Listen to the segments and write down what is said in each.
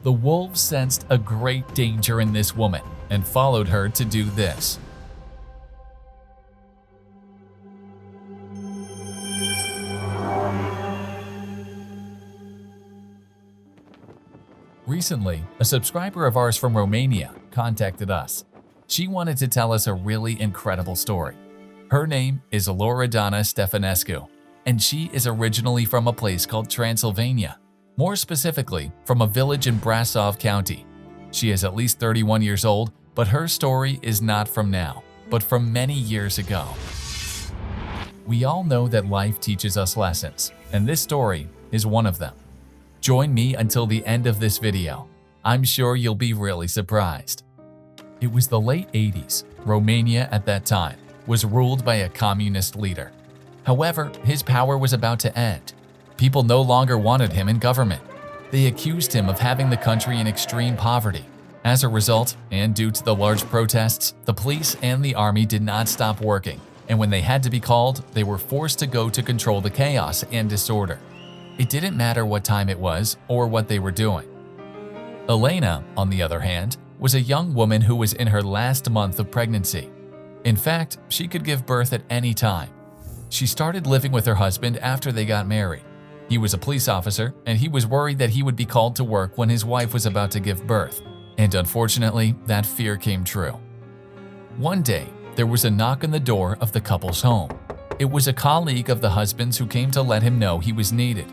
The wolves sensed a great danger in this woman and followed her to do this. Recently, a subscriber of ours from Romania contacted us. She wanted to tell us a really incredible story. Her name is Loredana Stefanescu, and she is originally from a place called Transylvania, more specifically from a village in Brasov County. She is at least 31 years old, but her story is not from now, but from many years ago. We all know that life teaches us lessons, and this story is one of them. Join me until the end of this video. I'm sure you'll be really surprised. It was the late 80s. Romania at that time was ruled by a communist leader. However, his power was about to end. People no longer wanted him in government. They accused him of having the country in extreme poverty. As a result, and due to the large protests, the police and the army did not stop working, and when they had to be called, they were forced to go to control the chaos and disorder. It didn't matter what time it was or what they were doing. Elena, on the other hand, was a young woman who was in her last month of pregnancy. In fact, she could give birth at any time. She started living with her husband after they got married. He was a police officer, and he was worried that he would be called to work when his wife was about to give birth. And unfortunately, that fear came true. One day, there was a knock on the door of the couple's home. It was a colleague of the husband's who came to let him know he was needed.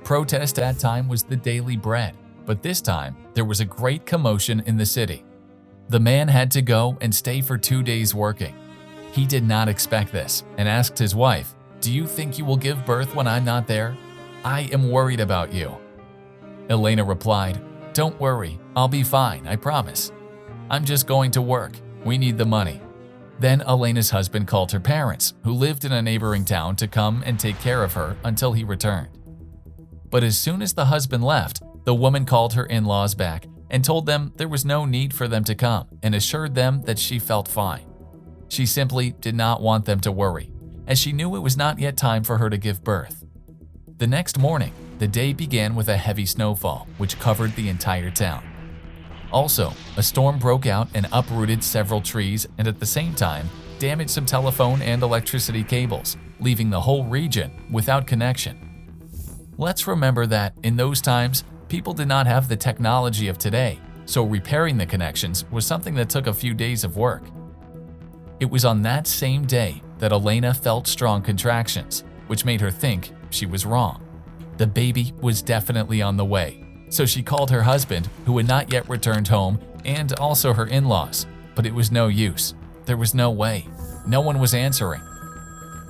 Protest at that time was the daily bread, but this time, there was a great commotion in the city. The man had to go and stay for 2 days working. He did not expect this and asked his wife, "Do you think you will give birth when I'm not there? I am worried about you." Elena replied, "Don't worry, I'll be fine, I promise. I'm just going to work. We need the money." Then Elena's husband called her parents, who lived in a neighboring town, to come and take care of her until he returned. But as soon as the husband left, the woman called her in-laws back and told them there was no need for them to come and assured them that she felt fine. She simply did not want them to worry, as she knew it was not yet time for her to give birth. The next morning, the day began with a heavy snowfall, which covered the entire town. Also, a storm broke out and uprooted several trees and at the same time damaged some telephone and electricity cables, leaving the whole region without connection. Let's remember that in those times, people did not have the technology of today, so repairing the connections was something that took a few days of work. It was on that same day that Elena felt strong contractions, which made her think she was wrong. The baby was definitely on the way, so she called her husband, who had not yet returned home, and also her in-laws, but it was no use. There was no way. No one was answering.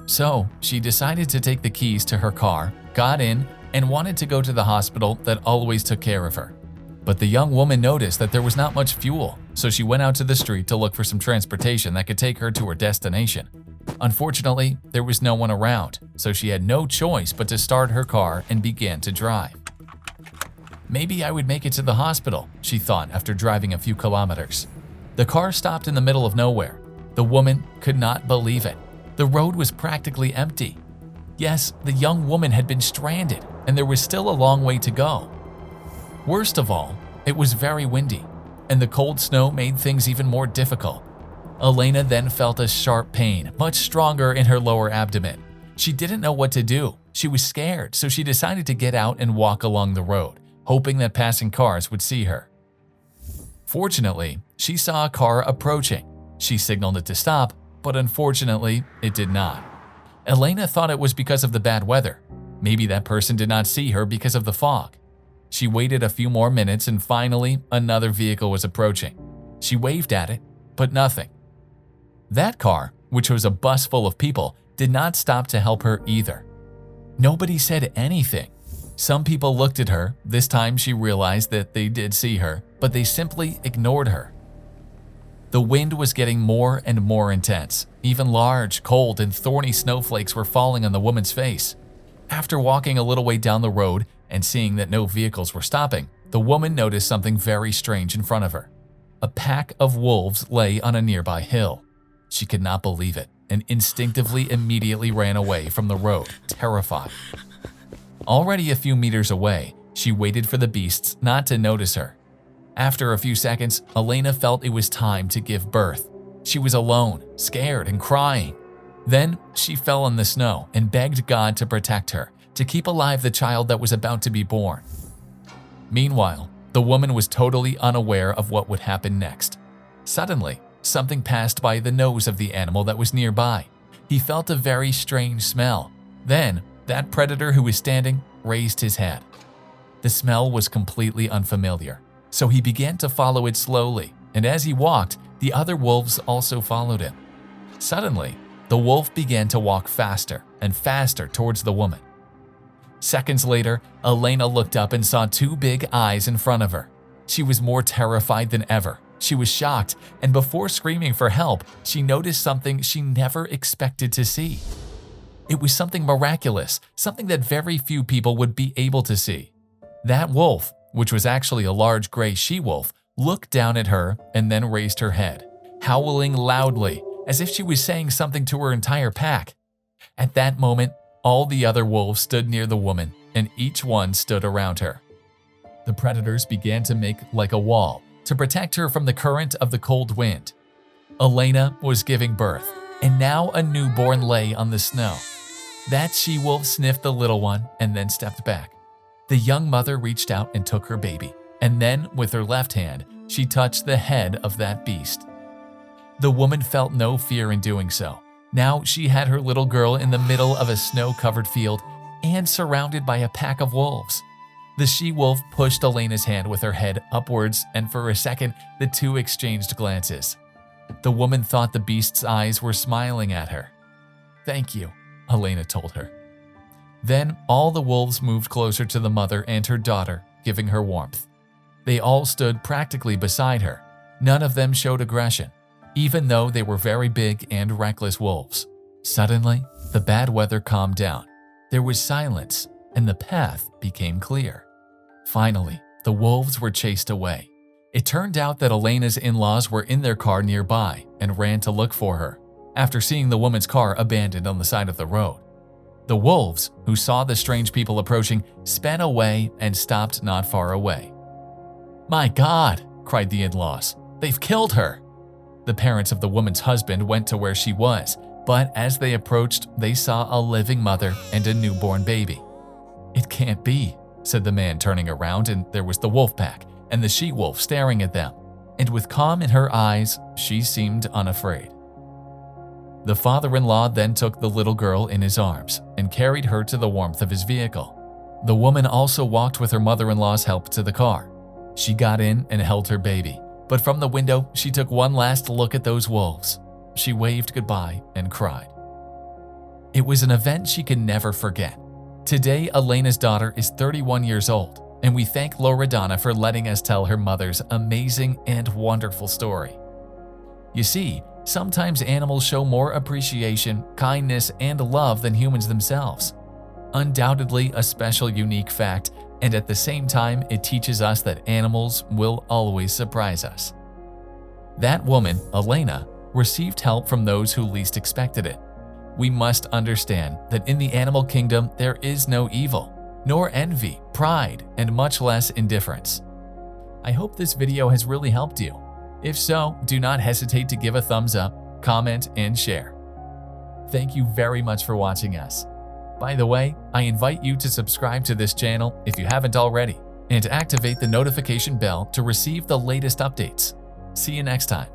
So she decided to take the keys to her car, got in, and wanted to go to the hospital that always took care of her. But the young woman noticed that there was not much fuel, so she went out to the street to look for some transportation that could take her to her destination. Unfortunately, there was no one around, so she had no choice but to start her car and began to drive. Maybe I would make it to the hospital, she thought after driving a few kilometers. The car stopped in the middle of nowhere. The woman could not believe it. The road was practically empty. Yes, the young woman had been stranded, and there was still a long way to go. Worst of all, it was very windy, and the cold snow made things even more difficult. Elena then felt a sharp pain, much stronger in her lower abdomen. She didn't know what to do. She was scared, so she decided to get out and walk along the road, hoping that passing cars would see her. Fortunately, she saw a car approaching. She signaled it to stop, but unfortunately, it did not. Elena thought it was because of the bad weather. Maybe that person did not see her because of the fog. She waited a few more minutes and finally, another vehicle was approaching. She waved at it, but nothing. That car, which was a bus full of people, did not stop to help her either. Nobody said anything. Some people looked at her. This time she realized that they did see her, but they simply ignored her. The wind was getting more and more intense. Even large, cold, and thorny snowflakes were falling on the woman's face. After walking a little way down the road and seeing that no vehicles were stopping, the woman noticed something very strange in front of her. A pack of wolves lay on a nearby hill. She could not believe it and instinctively immediately ran away from the road, terrified. Already a few meters away, She waited for the beasts not to notice her. After a few seconds, Elena felt it was time to give birth. She was alone, scared, and crying. Then she fell in the snow and begged God to protect her, to keep alive the child that was about to be born. Meanwhile, the woman was totally unaware of what would happen next. Suddenly, something passed by the nose of the animal that was nearby. He felt a very strange smell. Then, that predator who was standing raised his head. The smell was completely unfamiliar, so he began to follow it slowly, and as he walked, the other wolves also followed him. Suddenly, the wolf began to walk faster and faster towards the woman. Seconds later, Elena looked up and saw two big eyes in front of her. She was more terrified than ever. She was shocked, and before screaming for help, she noticed something she never expected to see. It was something miraculous, something that very few people would be able to see. That wolf, which was actually a large gray she-wolf, looked down at her and then raised her head, howling loudly, as if she was saying something to her entire pack. At that moment, all the other wolves stood near the woman, and each one stood around her. The predators began to make like a wall to protect her from the current of the cold wind. Elena was giving birth, and now a newborn lay on the snow. That she-wolf sniffed the little one and then stepped back. The young mother reached out and took her baby, and then, with her left hand, she touched the head of that beast. The woman felt no fear in doing so. Now she had her little girl in the middle of a snow-covered field and surrounded by a pack of wolves. The she-wolf pushed Elena's hand with her head upwards, and for a second, the two exchanged glances. The woman thought the beast's eyes were smiling at her. "Thank you," Elena told her. Then all the wolves moved closer to the mother and her daughter, giving her warmth. They all stood practically beside her. None of them showed aggression, even though they were very big and reckless wolves. Suddenly, the bad weather calmed down. There was silence, and the path became clear. Finally, the wolves were chased away. It turned out that Elena's in-laws were in their car nearby and ran to look for her, after seeing the woman's car abandoned on the side of the road. The wolves, who saw the strange people approaching, sped away and stopped not far away. "My God!" cried the in-laws. "They've killed her!" The parents of the woman's husband went to where she was, but as they approached, they saw a living mother and a newborn baby. "It can't be," said the man, turning around, and there was the wolf pack and the she-wolf staring at them, and with calm in her eyes, she seemed unafraid. The father-in-law then took the little girl in his arms and carried her to the warmth of his vehicle. The woman also walked with her mother-in-law's help to the car. She got in and held her baby, but from the window, she took one last look at those wolves. She waved goodbye and cried. It was an event she could never forget. Today, Elena's daughter is 31 years old, and we thank Loredana for letting us tell her mother's amazing and wonderful story. You see, sometimes animals show more appreciation, kindness, and love than humans themselves. Undoubtedly a special, unique fact, and at the same time, it teaches us that animals will always surprise us. That woman, Elena, received help from those who least expected it. We must understand that in the animal kingdom there is no evil, nor envy, pride, and much less indifference. I hope this video has really helped you. If so, do not hesitate to give a thumbs up, comment, and share. Thank you very much for watching us. By the way, I invite you to subscribe to this channel if you haven't already, and activate the notification bell to receive the latest updates. See you next time.